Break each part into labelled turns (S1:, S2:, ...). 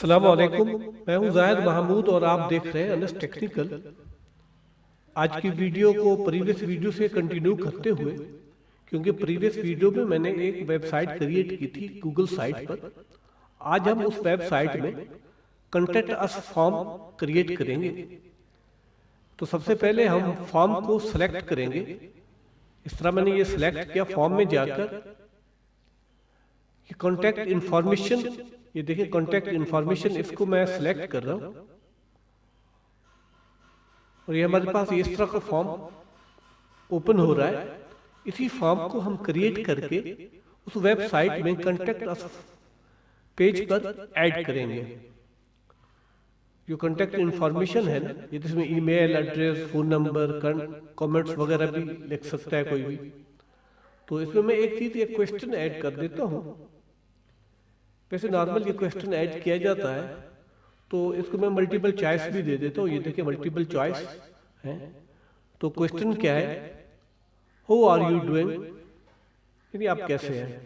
S1: अस्सलाम वालेकुम। मैं हूं जाहिद महमूद और आप देख रहे हैं अनस टेक्निकल। आज की वीडियो को प्रीवियस वीडियो से कंटिन्यू करते हुए, क्योंकि प्रीवियस वीडियो में मैंने एक वेबसाइट क्रिएट की थी गूगल साइट पर। आज हम उस वेबसाइट में कॉन्टैक्ट अस फॉर्म क्रिएट करेंगे। तो सबसे पहले हम फॉर्म को सिलेक्ट करेंगे। इस तरह मैंने ये सिलेक्ट किया। फॉर्म में जाकर कॉन्टैक्ट इंफॉर्मेशन, ये देखिए कॉन्टैक्ट इंफॉर्मेशन, इसको मैं सिलेक्ट कर रहा हूं और ये हमारे पास इस तरह का फॉर्म ओपन हो रहा है। इसी फॉर्म को हम क्रिएट करके उस वेबसाइट में कॉन्टैक्ट अस पेज पर ऐड करेंगे। जो कॉन्टैक्ट इंफॉर्मेशन है ना, ये जिसमें email address, phone number, comments वगैरह भी लिख सकता है कोई भी। तो इसमें मैं एक चीज, एक क्वेश्चन ऐड कर देता हूं। वैसे नॉर्मल ये क्वेश्चन ऐड किया जाता है, तो इसको मैं मल्टीपल चॉइस भी दे देता हूँ। ये देखिए मल्टीपल चॉइस है। तो क्वेश्चन क्या है, हाउ आर यू डूइंग, यानी आप कैसे हैं,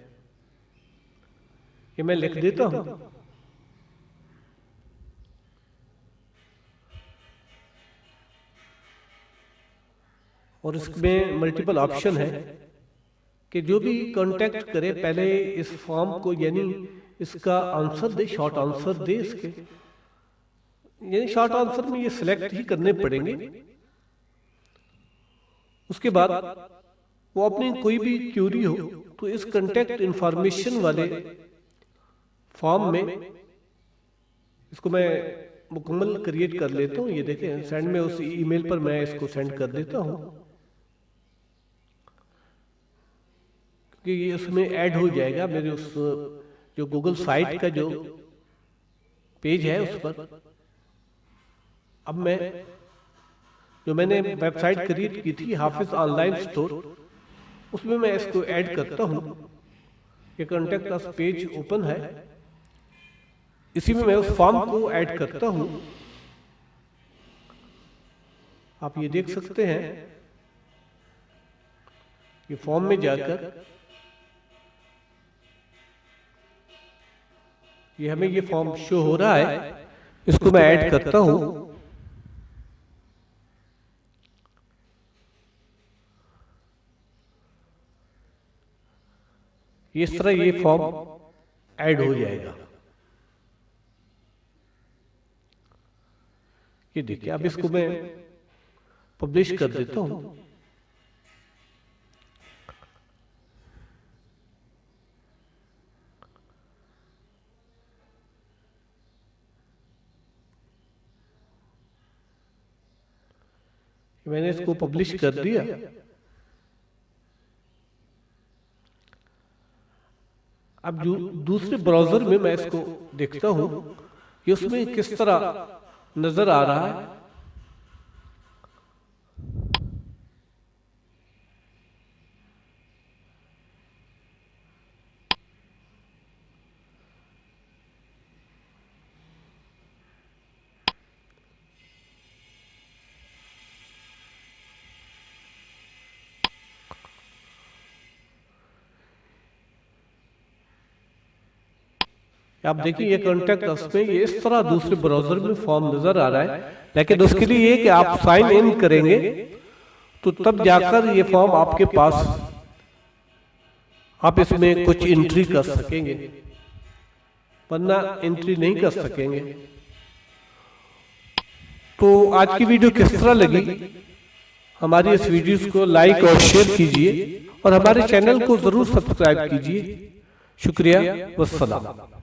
S1: ये मैं लिख देता हूं। और इसमें मल्टीपल ऑप्शन है कि जो भी कांटेक्ट करे पहले इस फॉर्म को, यानी इसका आंसर दे, शॉर्ट आंसर दे इसके, यानी शॉर्ट आंसर में ये सिलेक्ट ही करने पड़ेंगे। उसके बाद वो अपनी कोई भी क्यूरी हो तो इस कांटेक्ट इंफॉर्मेशन वाले फॉर्म में इसको मैं मुकम्मल क्रिएट कर लेता हूँ। ये देखें सेंड में उस ईमेल पर मैं इसको सेंड कर देता हूँ, क्योंकि ये उसमें ऐड हो जाएगा मेरे उस जो गूगल साइट का जो पेज है उस पर। अब मैं जो मैंने वेबसाइट क्रिएट की थी हाफिज ऑनलाइन स्टोर, उसमें मैं इसको ऐड करता हूं। ये कॉन्टैक्ट अस पेज ओपन है, इसी में मैं उस फॉर्म को ऐड करता हूं। आप ये देख सकते हैं, ये फॉर्म में जाकर ये हमें ये फॉर्म शो हो रहा है, इसको मैं ऐड करता हूं। इस तरह ये फॉर्म ऐड हो जाएगा। ये देखिए, अब इसको मैं पब्लिश कर देता हूं। मैंने इसको पब्लिश कर दिया। अब जो दूसरे ब्राउजर में मैं इसको देखता हूं कि उसमें किस तरह नजर आ रहा है। आप देखिए ये कॉन्टैक्ट अस पे ये इस तरह दूसरे ब्राउजर में फॉर्म नजर आ रहा है, लेकिन उसके लिए ये कि आप साइन इन करेंगे तो तब जाकर ये फॉर्म आपके पास, आप इसमें कुछ एंट्री कर सकेंगे, वरना एंट्री नहीं कर सकेंगे। तो आज की वीडियो किस तरह लगी, हमारी इस वीडियो को लाइक और शेयर कीजिए और हमारे चैनल को जरूर सब्सक्राइब कीजिए। शुक्रिया, वस्सलाम।